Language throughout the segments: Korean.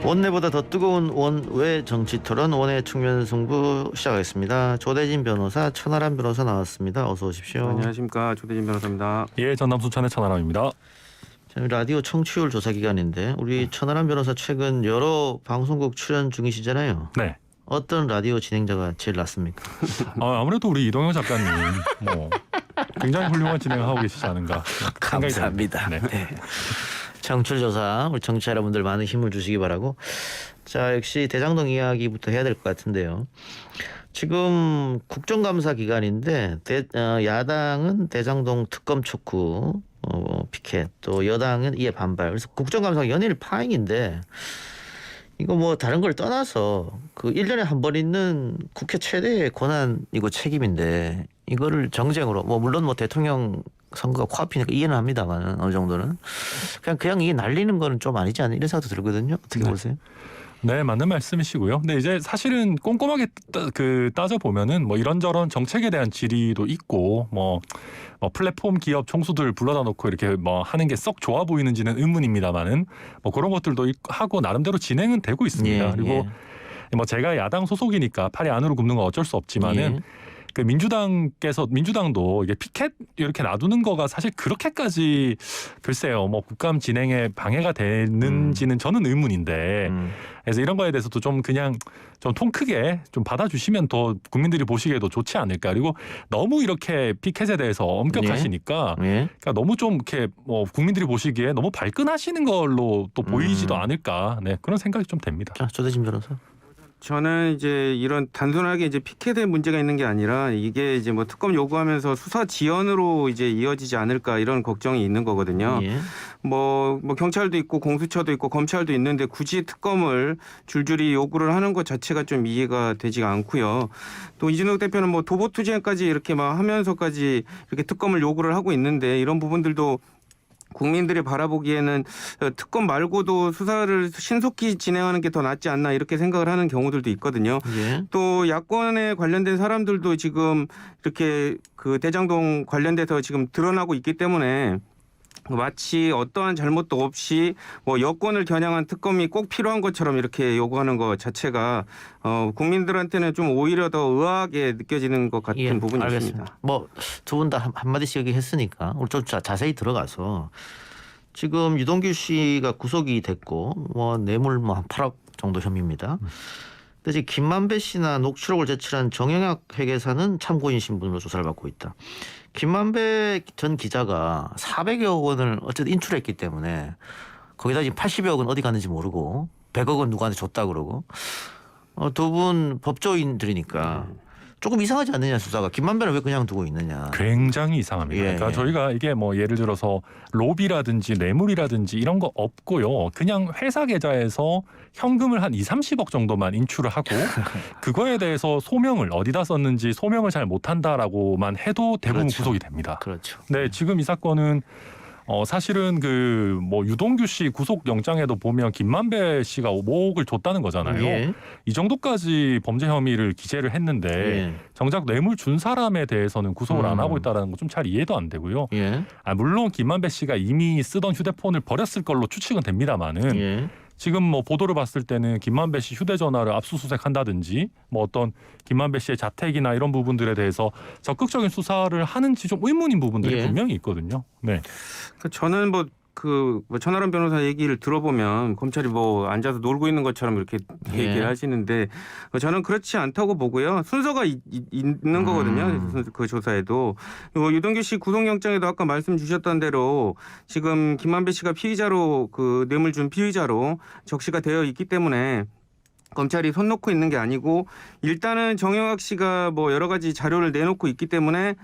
원내보다 더 뜨거운 원외 정치 토론 원외 측면 승부 시작하겠습니다. 조대진 변호사, 천하람 변호사 나왔습니다. 어서 오십시오. 안녕하십니까, 조대진 변호사입니다. 예, 전남 순천의 천하람입니다. 라디오 청취율 조사 기간인데 우리 천하람 변호사 최근 여러 방송국 출연 중이시잖아요. 네. 어떤 라디오 진행자가 제일 낫습니까? 아무래도 우리 이동영 작가님 뭐 굉장히 훌륭한 진행을 하고 계시지 않은가 생각이 감사합니다. 듭니다. 네. 네. 청취율 조사 우리 청취자 여러분들 많은 힘을 주시기 바라고. 자, 역시 대장동 이야기부터 해야 될 것 같은데요. 지금 국정감사 기간인데 야당은 대장동 특검 촉구 피켓, 또 여당은 이에 반발. 그래서 국정감사가 연일 파행인데 이거 뭐 다른 걸 떠나서 그 1년에 한 번 있는 국회 최대의 권한이고 책임인데 이거를 정쟁으로 물론 대통령 선거가 코앞이니까 이해는 합니다만 어느 정도는 그냥 이게 날리는 거는 좀 아니지 않나 이런 생각도 들거든요. 어떻게 보세요? 네, 맞는 말씀이시고요. 근데 이제 사실은 꼼꼼하게 따져 보면은 뭐 이런저런 정책에 대한 질의도 있고 뭐 플랫폼 기업 총수들 불러다 놓고 이렇게 하는 게 썩 좋아 보이는지는 의문입니다만은 뭐 그런 것들도 하고 나름대로 진행은 되고 있습니다. 그리고 뭐 제가 야당 소속이니까 팔이 안으로 굽는 건 어쩔 수 없지만은 그 민주당도 이게 피켓 이렇게 놔두는 거가 사실 그렇게까지 글쎄요 국감 진행에 방해가 되는지는 저는 의문인데 그래서 이런 거에 대해서도 좀 그냥 좀 통 크게 좀 받아주시면 더 국민들이 보시기에도 좋지 않을까. 그리고 너무 이렇게 피켓에 대해서 엄격하시니까 그러니까 너무 좀 이렇게 국민들이 보시기에 너무 발끈하시는 걸로 또 보이지도 않을까. 네, 그런 생각이 좀 됩니다. 자, 조대진 변호사. 저는 이제 이런 단순하게 이제 피켓에 문제가 있는 게 아니라 이게 이제 특검 요구하면서 수사 지연으로 이제 이어지지 않을까 이런 걱정이 있는 거거든요. 뭐 경찰도 있고 공수처도 있고 검찰도 있는데 굳이 특검을 줄줄이 요구를 하는 것 자체가 좀 이해가 되지가 않고요. 또 이준석 대표는 도보투쟁까지 이렇게 하면서까지 이렇게 특검을 요구를 하고 있는데 이런 부분들도 국민들이 바라보기에는 특검 말고도 수사를 신속히 진행하는 게 더 낫지 않나 이렇게 생각을 하는 경우들도 있거든요. 또 야권에 관련된 사람들도 지금 이렇게 그 대장동 관련돼서 지금 드러나고 있기 때문에 마치 어떠한 잘못도 없이 여권을 겨냥한 특검이 꼭 필요한 것처럼 이렇게 요구하는 것 자체가 국민들한테는 좀 오히려 더 의아하게 느껴지는 것 같은 부분이 알겠습니다. 있습니다. 두 분 다 한마디씩 얘기했으니까 우리 좀 자세히 들어가서 지금 유동규 씨가 구속이 됐고 뇌물 한 8억 정도 혐의입니다. 근데 이제 김만배 씨나 녹취록을 제출한 정영학 회계사는 참고인 신분으로 조사를 받고 있다. 김만배 전 기자가 400여 원을 어쨌든 인출했기 때문에 거기다 지금 80여 억은 어디 갔는지 모르고 100억은 누구한테 줬다 그러고 두 분 법조인들이니까 조금 이상하지 않느냐 수사가. 김만배는 왜 그냥 두고 있느냐. 굉장히 이상합니다. 그러니까 저희가 이게 예를 들어서 로비라든지 뇌물이라든지 이런 거 없고요. 그냥 회사 계좌에서 현금을 한 2-30억 정도만 인출을 하고 그거에 대해서 소명을 어디다 썼는지 소명을 잘 못한다라고만 해도 대부분 구속이 됩니다. 그렇죠. 네, 지금 이 사건은 사실은 유동규 씨 구속 영장에도 보면 김만배 씨가 5억을 줬다는 거잖아요. 이 정도까지 범죄 혐의를 기재를 했는데 정작 뇌물 준 사람에 대해서는 구속을 안 하고 있다는 거 좀 잘 이해도 안 되고요. 물론 김만배 씨가 이미 쓰던 휴대폰을 버렸을 걸로 추측은 됩니다만은 지금 보도를 봤을 때는 김만배 씨 휴대전화를 압수수색한다든지 어떤 김만배 씨의 자택이나 이런 부분들에 대해서 적극적인 수사를 하는지 좀 의문인 부분들이 분명히 있거든요. 네. 저는 천하람 변호사 얘기를 들어보면 검찰이 앉아서 놀고 있는 것처럼 이렇게 얘기를 하시는데 저는 그렇지 않다고 보고요. 순서가 있는 거거든요. 그 조사에도. 유동규 씨 구속영장에도 아까 말씀 주셨던 대로 지금 김만배 씨가 피의자로 뇌물 준 피의자로 적시가 되어 있기 때문에 검찰이 손 놓고 있는 게 아니고 일단은 정영학 씨가 여러 가지 자료를 내놓고 있기 때문에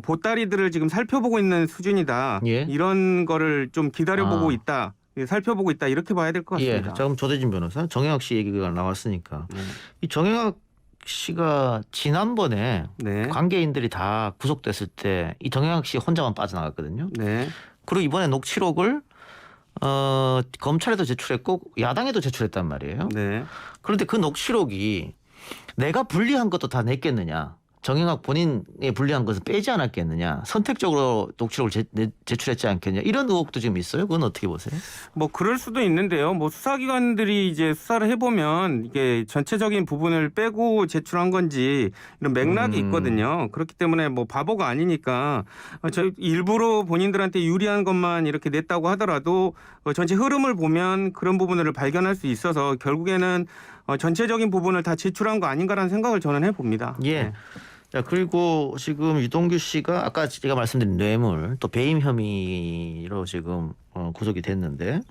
보따리들을 지금 살펴보고 있는 수준이다. 이런 거를 좀 기다려보고 있다. 살펴보고 있다. 이렇게 봐야 될 것 같습니다. 자, 그럼 조대진 변호사, 정영학 씨 얘기가 나왔으니까 이 정영학 씨가 지난번에 관계인들이 다 구속됐을 때 이 정영학 씨 혼자만 빠져나갔거든요. 그리고 이번에 녹취록을 검찰에도 제출했고 야당에도 제출했단 말이에요. 그런데 그 녹취록이 내가 분리한 것도 다 냈겠느냐. 정영학 본인에 불리한 것은 빼지 않았겠느냐. 선택적으로 녹취록을 제출했지 않겠냐. 이런 의혹도 지금 있어요. 그건 어떻게 보세요? 뭐 그럴 수도 있는데요. 뭐 수사기관들이 이제 수사를 해보면 이게 전체적인 부분을 빼고 제출한 건지 이런 맥락이 있거든요. 그렇기 때문에 뭐 바보가 아니니까 저 일부러 본인들한테 유리한 것만 이렇게 냈다고 하더라도 전체 흐름을 보면 그런 부분을 발견할 수 있어서 결국에는 전체적인 부분을 다 제출한 거 아닌가라는 생각을 저는 해봅니다. 예. 네. 자, 그리고 지금 유동규 씨가 아까 제가 말씀드린 뇌물 또 배임 혐의로 지금 구속이 됐는데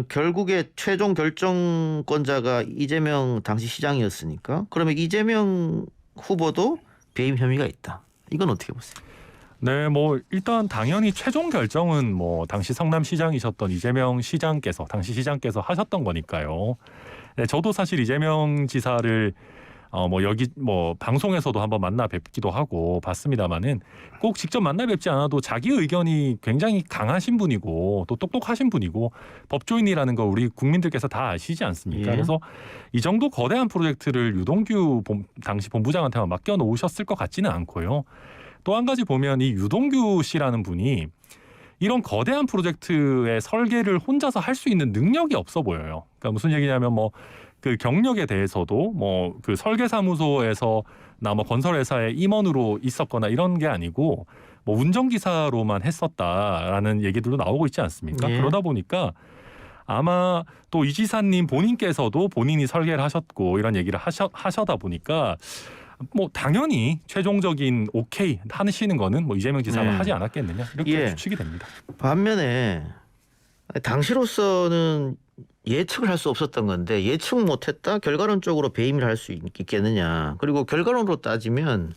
결국에 최종 결정권자가 이재명 당시 시장이었으니까 그러면 이재명 후보도 배임 혐의가 있다. 이건 어떻게 보세요? 네, 뭐 일단 당연히 최종 결정은 뭐 당시 성남시장이셨던 이재명 시장께서 당시 시장께서 하셨던 거니까요. 네, 저도 사실 이재명 지사를 뭐 여기 뭐 방송에서도 한번 만나 뵙기도 하고 봤습니다만은 꼭 직접 만나 뵙지 않아도 자기 의견이 굉장히 강하신 분이고 또 똑똑하신 분이고 법조인이라는 거 우리 국민들께서 다 아시지 않습니까? 예. 그래서 이 정도 거대한 프로젝트를 유동규 당시 본부장한테만 맡겨 놓으셨을 것 같지는 않고요. 또 한 가지 보면 이 유동규 씨라는 분이 이런 거대한 프로젝트의 설계를 혼자서 할 수 있는 능력이 없어 보여요. 그러니까 무슨 얘기냐면 뭐 그 경력에 대해서도 뭐 그 설계사무소에서 나 뭐 건설회사의 임원으로 있었거나 이런 게 아니고 뭐 운전기사로만 했었다라는 얘기들도 나오고 있지 않습니까? 예. 그러다 보니까 아마 또 이 지사님 본인께서도 본인이 설계를 하셨고 이런 얘기를 하셔다 보니까 뭐 당연히 최종적인 오케이 하시는 거는 뭐 이재명 지사가 네. 하지 않았겠느냐 이렇게 예. 추측이 됩니다. 반면에 당시로서는 예측을 할 수 없었던 건데 예측 못했다 결과론적으로 배임을 할 수 있겠느냐. 그리고 결과론으로 따지면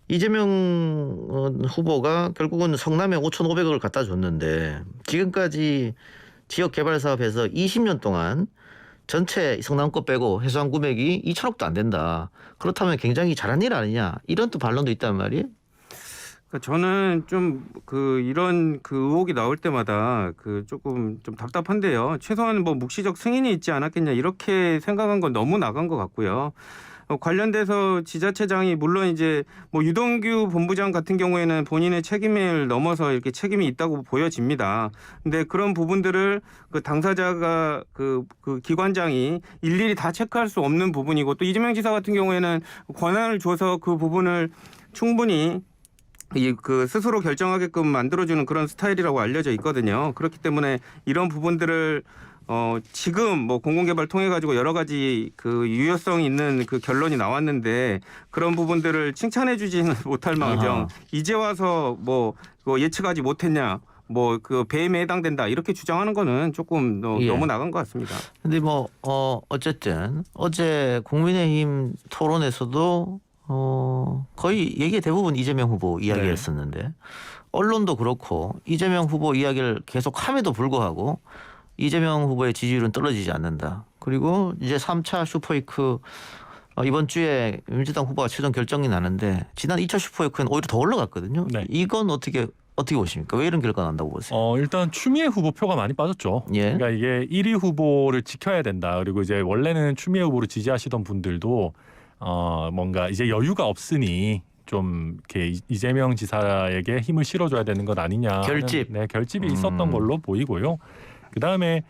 이재명 후보가 결국은 성남에 5,500억을 갖다 줬는데 지금까지 지역 개발 사업에서 20년 동안 전체 성남권 빼고 해소한 금액이 2천억도 안 된다. 그렇다면 굉장히 잘한 일 아니냐. 이런 또 반론도 있단 말이에요. 저는 좀 이런 의혹이 나올 때마다 조금 좀 답답한데요. 최소한 뭐 묵시적 승인이 있지 않았겠냐 이렇게 생각한 건 너무 나간 것 같고요. 관련돼서 지자체장이 물론 이제 뭐 유동규 본부장 같은 경우에는 본인의 책임을 넘어서 이렇게 책임이 있다고 보여집니다. 근데 그런 부분들을 당사자가 그 기관장이 일일이 다 체크할 수 없는 부분이고 또 이재명 지사 같은 경우에는 권한을 줘서 그 부분을 충분히 스스로 결정하게끔 만들어주는 그런 스타일이라고 알려져 있거든요. 그렇기 때문에 이런 부분들을 지금 뭐 공공개발 통해 가지고 여러 가지 유효성 있는 결론이 나왔는데 그런 부분들을 칭찬해주지는 못할 망정 이제 와서 뭐 예측하지 못했냐. 뭐 배임에 해당된다 이렇게 주장하는 거는 조금 너무 나간 것 같습니다. 근데 뭐 어쨌든 어제 국민의힘 토론에서도 거의 얘기 대부분 이재명 후보 이야기였었는데 언론도 그렇고 이재명 후보 이야기를 계속 함에도 불구하고 이재명 후보의 지지율은 떨어지지 않는다. 그리고 이제 3차 슈퍼위크 이번 주에 민주당 후보가 최종 결정이 나는데 지난 2차 슈퍼위크는 오히려 더 올라갔거든요. 네. 이건 어떻게 보십니까? 왜 이런 결과가 난다고 보세요? 일단 추미애 후보 표가 많이 빠졌죠. 예. 그러니까 이게 1위 후보를 지켜야 된다. 그리고 이제 원래는 추미애 후보를 지지하시던 분들도 뭔가 이제 여유가 없으니 좀 이렇게 이재명 지사에게 힘을 실어줘야 되는 것 아니냐. 결집. 네, 결집이 있었던 걸로 보이고요. 그 다음에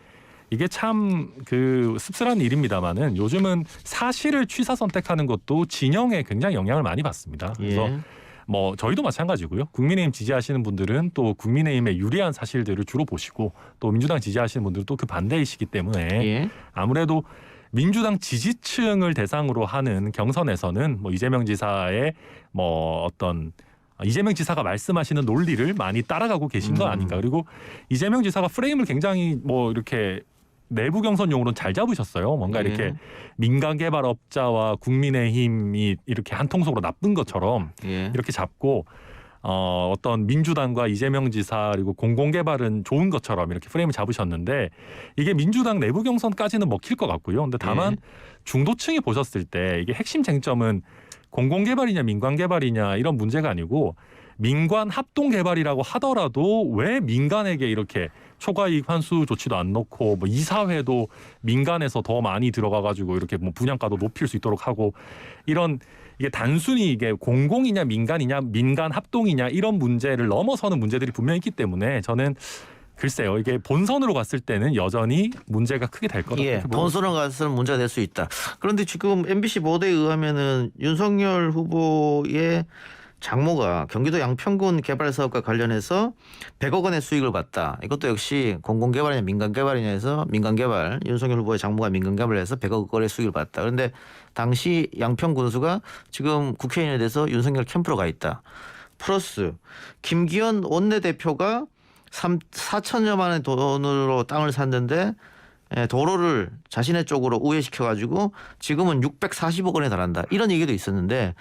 이게 참 씁쓸한 일입니다만은 요즘은 사실을 취사 선택하는 것도 진영에 굉장히 영향을 많이 받습니다. 그래서 뭐 저희도 마찬가지고요. 국민의힘 지지하시는 분들은 또 국민의힘의 유리한 사실들을 주로 보시고 또 민주당 지지하시는 분들도 그 반대이시기 때문에 아무래도 민주당 지지층을 대상으로 하는 경선에서는 뭐 이재명 지사의 뭐 어떤 이재명 지사가 말씀하시는 논리를 많이 따라가고 계신 거 아닌가. 그리고 이재명 지사가 프레임을 굉장히 뭐 이렇게 내부 경선용으로는 잘 잡으셨어요. 뭔가 이렇게 민간 개발업자와 국민의힘이 이렇게 한 통속으로 나쁜 것처럼 이렇게 잡고 어떤 민주당과 이재명 지사 그리고 공공개발은 좋은 것처럼 이렇게 프레임을 잡으셨는데 이게 민주당 내부 경선까지는 먹힐 것 같고요. 근데 다만 중도층이 보셨을 때 이게 핵심 쟁점은 공공개발이냐 민간개발이냐 이런 문제가 아니고 민관 합동개발이라고 하더라도 왜 민간에게 이렇게 초과이익 환수 조치도 안 넣고 뭐 이사회도 민간에서 더 많이 들어가가지고 이렇게 뭐 분양가도 높일 수 있도록 하고 이런 이게 단순히 이게 공공이냐 민간이냐 민간 합동이냐 이런 문제를 넘어서는 문제들이 분명히 있기 때문에 저는 글쎄요 이게 본선으로 갔을 때는 여전히 문제가 크게 될 거다. 예, 본선으로 갔을 때는 문제가 될 수 있다. 그런데 지금 MBC 보도에 의하면은 윤석열 후보의 장모가 경기도 양평군 개발 사업과 관련해서 100억 원의 수익을 봤다. 이것도 역시 공공개발이냐 민간개발이냐 해서 민간개발, 윤석열 후보의 장모가 민간개발을 해서 100억 원의 수익을 봤다. 그런데 당시 양평군수가 지금 국회의원에 대해서 윤석열 캠프로 가 있다. 플러스 김기현 원내대표가 4천여만 원의 돈으로 땅을 샀는데 도로를 자신의 쪽으로 우회시켜가지고 지금은 640억 원에 달한다. 이런 얘기도 있었는데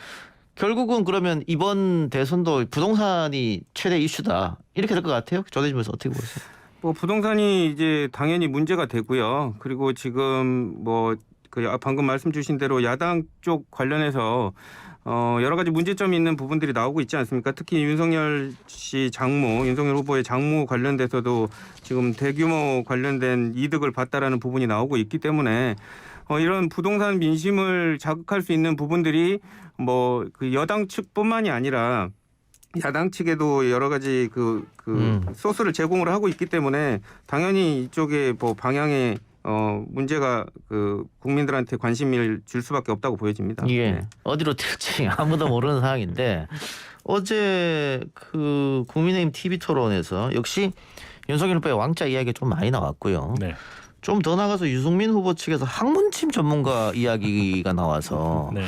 결국은 그러면 이번 대선도 부동산이 최대 이슈다. 이렇게 될 것 같아요. 조대진에서 어떻게 보세요? 뭐 부동산이 이제 당연히 문제가 되고요. 그리고 지금 뭐 그 방금 말씀 주신 대로 야당 쪽 관련해서 여러 가지 문제점이 있는 부분들이 나오고 있지 않습니까? 특히 윤석열 씨 장모, 윤석열 후보의 장모 관련돼서도 지금 대규모 관련된 이득을 봤다라는 부분이 나오고 있기 때문에 이런 부동산 민심을 자극할 수 있는 부분들이 뭐 그 여당 측뿐만이 아니라 야당 측에도 여러 가지 소스를 제공을 하고 있기 때문에 당연히 이쪽에 뭐 방향에 문제가 국민들한테 관심을 줄 수밖에 없다고 보여집니다. 예. 네. 어디로 튈지 아무도 모르는 상황인데 어제 그 국민의힘 TV 토론에서 역시 윤석열 후보의 왕자 이야기가 좀 많이 나왔고요. 네. 좀 더 나가서 유승민 후보 측에서 학문침 전문가 이야기가 나와서 네.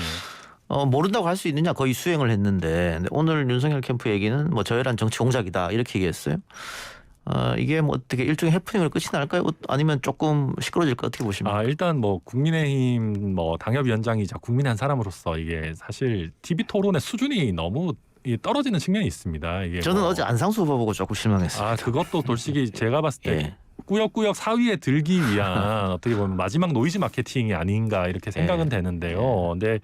모른다고 할 수 있느냐 거의 수행을 했는데 근데 오늘 윤석열 캠프 얘기는 뭐 저열한 정치 공작이다 이렇게 얘기했어요. 이게 뭐 어떻게 일종의 해프닝으로 끝이 날까요? 아니면 조금 시끄러질까 어떻게 보십니까? 일단 뭐 국민의힘 뭐 당협위원장이자 국민의 한 사람으로서 이게 사실 TV 토론의 수준이 너무 떨어지는 측면이 있습니다. 이게 저는 어제 안상수 후보 보고 조금 실망했어요. 그것도 솔직히 제가 봤을 때 예. 꾸역꾸역 사위에 들기 위한 어떻게 보면 마지막 노이즈 마케팅이 아닌가 이렇게 생각은 되는데요. 근데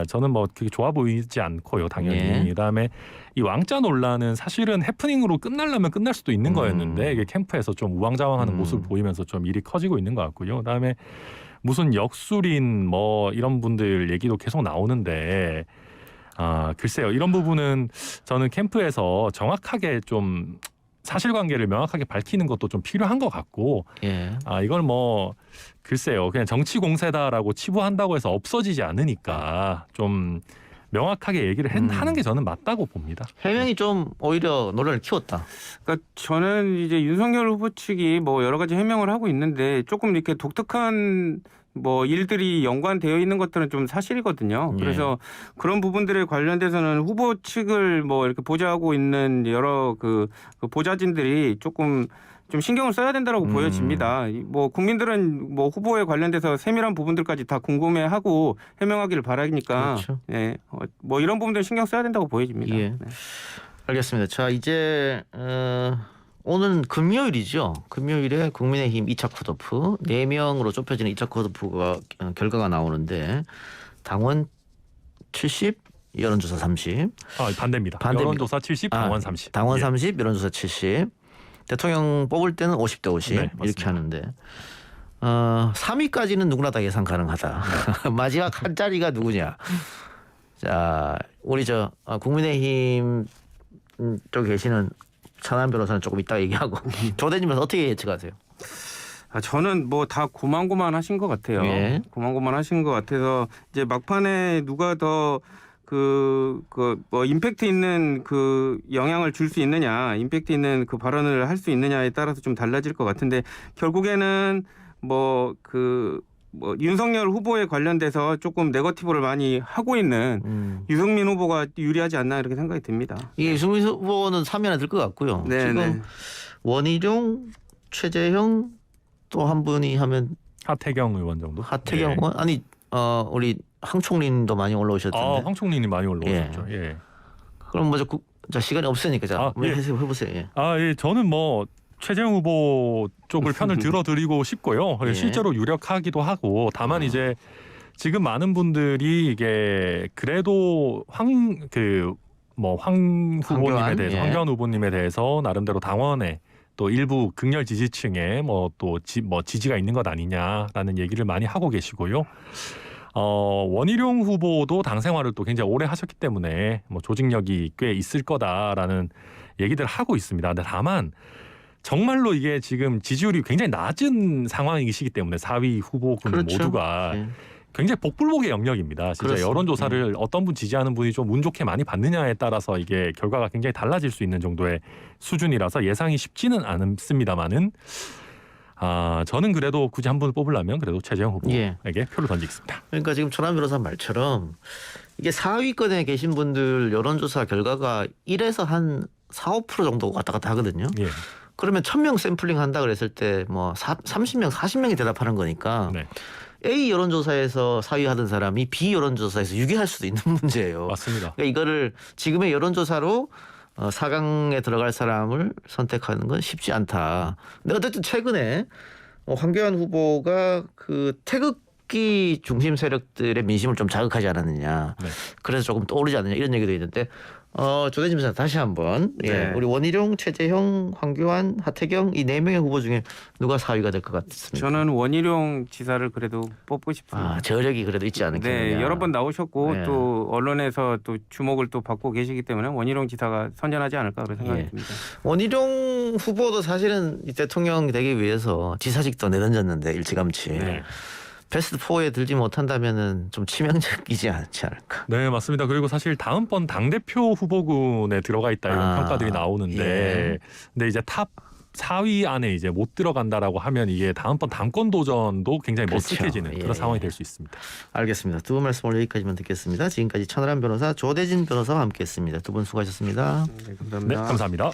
저는 뭐 그게 좋아 보이지 않고요, 당연히. 예. 그다음에 이 왕자 논란은 사실은 해프닝으로 끝나려면 끝날 수도 있는 거였는데 이게 캠프에서 좀 우왕좌왕하는 모습을 보이면서 좀 일이 커지고 있는 것 같고요. 그다음에 무슨 역술인 뭐 이런 분들 얘기도 계속 나오는데 글쎄요, 이런 부분은 저는 캠프에서 정확하게 좀 사실관계를 명확하게 밝히는 것도 좀 필요한 것 같고, 예. 이걸 뭐 글쎄요, 그냥 정치 공세다라고 치부한다고 해서 없어지지 않으니까 좀 명확하게 얘기를 하는 게 저는 맞다고 봅니다. 해명이 좀 오히려 논란을 키웠다. 그러니까 저는 이제 윤석열 후보 측이 뭐 여러 가지 해명을 하고 있는데 조금 이렇게 독특한 뭐 일들이 연관되어 있는 것들은 좀 사실이거든요. 그래서 그런 부분들에 관련돼서는 후보 측을 뭐 이렇게 보좌하고 있는 여러 그 보좌진들이 조금 좀 신경을 써야 된다라고 보여집니다. 뭐 국민들은 뭐 후보에 관련돼서 세밀한 부분들까지 다 궁금해하고 해명하기를 바라니까, 그렇죠. 네, 뭐 이런 부분들 신경 써야 된다고 보여집니다. 예. 네. 알겠습니다. 자 이제 오늘은 금요일이죠. 금요일에 국민의힘 2차 컷오프 4명으로 좁혀지는 2차 컷오프가 결과가 나오는데 당원 70, 여론조사 30. 반대입니다. 여론조사 70, 당원 30. 당원 예. 30, 여론조사 70. 대통령 뽑을 때는 50대 50 네, 이렇게 맞습니다. 하는데 3위까지는 누구나 다 예상 가능하다. 마지막 한 자리가 누구냐. 자 우리 국민의힘 쪽에 계시는 천안 변호사는 조금 이따 얘기하고 조대님은 어떻게 예측하세요? 저는 뭐 다 고만고만하신 것 같아요. 예. 고만고만하신 것 같아서 이제 막판에 누가 더 뭐 임팩트 있는 영향을 줄 수 있느냐, 임팩트 있는 발언을 할 수 있느냐에 따라서 좀 달라질 것 같은데 결국에는 뭐 윤석열 후보에 관련돼서 조금 네거티브를 많이 하고 있는 유승민 후보가 유리하지 않나 이렇게 생각이 듭니다. 이게 유승민 후보는 3위 안에 들 것 같고요. 네, 지금 네. 원희룡, 최재형 또 한 분이 하면 하태경 의원 정도. 하태경 의원 아니 우리 황총린도 많이 올라오셨던데. 황총린이 많이 올라오셨죠. 예. 그럼 먼저 시간이 없으니까 자 예. 해보세요. 예. 예. 저는 뭐 최재형 후보 쪽을 편을 들어드리고 싶고요. 예. 실제로 유력하기도 하고 다만 이제 지금 많은 분들이 이게 그래도 황 후보님에 대해서 예. 황교안 후보님에 대해서 나름대로 당원에 또 일부 극렬 지지층에 뭐 또 지지가 있는 것 아니냐라는 얘기를 많이 하고 계시고요. 원희룡 후보도 당 생활을 또 굉장히 오래 하셨기 때문에 뭐 조직력이 꽤 있을 거다라는 얘기들을 하고 있습니다. 근데 다만 정말로 이게 지금 지지율이 굉장히 낮은 상황이시기 때문에 4위 후보군 그렇죠. 모두가 예. 굉장히 복불복의 영역입니다. 진짜 그렇습니다. 여론조사를 어떤 분 지지하는 분이 좀 운 좋게 많이 받느냐에 따라서 이게 결과가 굉장히 달라질 수 있는 정도의 수준이라서 예상이 쉽지는 않습니다만은 저는 그래도 굳이 한 분을 뽑으려면 그래도 최재형 후보에게 표를 던지겠습니다. 그러니까 지금 천안 변호사 말처럼 이게 4위권에 계신 분들 여론조사 결과가 1에서 한 4, 5% 정도 왔다 갔다 하거든요. 예. 그러면 1000명 샘플링 한다 그랬을 때 뭐 30명, 40명이 대답하는 거니까 네. A 여론조사에서 4위 하던 사람이 B 여론조사에서 6위 할 수도 있는 문제예요. 맞습니다. 그러니까 이거를 지금의 여론조사로 4강에 들어갈 사람을 선택하는 건 쉽지 않다. 근데 어쨌든 최근에 황교안 후보가 그 태극기 중심 세력들의 민심을 좀 자극하지 않았느냐. 네. 그래서 조금 떠오르지 않느냐 이런 얘기도 있는데 조대진 변호사 다시 한번 네. 우리 원희룡, 최재형, 황교안, 하태경 이 4명의 후보 중에 누가 4위가 될 것 같습니까? 저는 원희룡 지사를 그래도 뽑고 싶습니다. 저력이 그래도 있지 않겠느냐. 네, 여러 번 나오셨고 네. 또 언론에서 또 주목을 또 받고 계시기 때문에 원희룡 지사가 선전하지 않을까 그런 생각이 예. 듭니다. 원희룡 후보도 사실은 이 대통령 되기 위해서 지사직도 내던졌는데 일찌감치 네. 베스트 4에 들지 못한다면은 좀 치명적이지 않지 않을까. 네, 맞습니다. 그리고 사실 다음번 당대표 후보군에 들어가 있다 이런 평가들이 나오는데 예. 근데 이제 탑 4위 안에 이제 못 들어간다라고 하면 이게 다음번 당권 도전도 굉장히 그렇죠. 머쓱해지는 예. 그런 상황이 될 수 있습니다. 알겠습니다. 두 분 말씀 오늘 여기까지만 듣겠습니다. 지금까지 천하람 변호사, 조대진 변호사와 함께했습니다. 두 분 수고하셨습니다. 네, 감사합니다. 네, 감사합니다.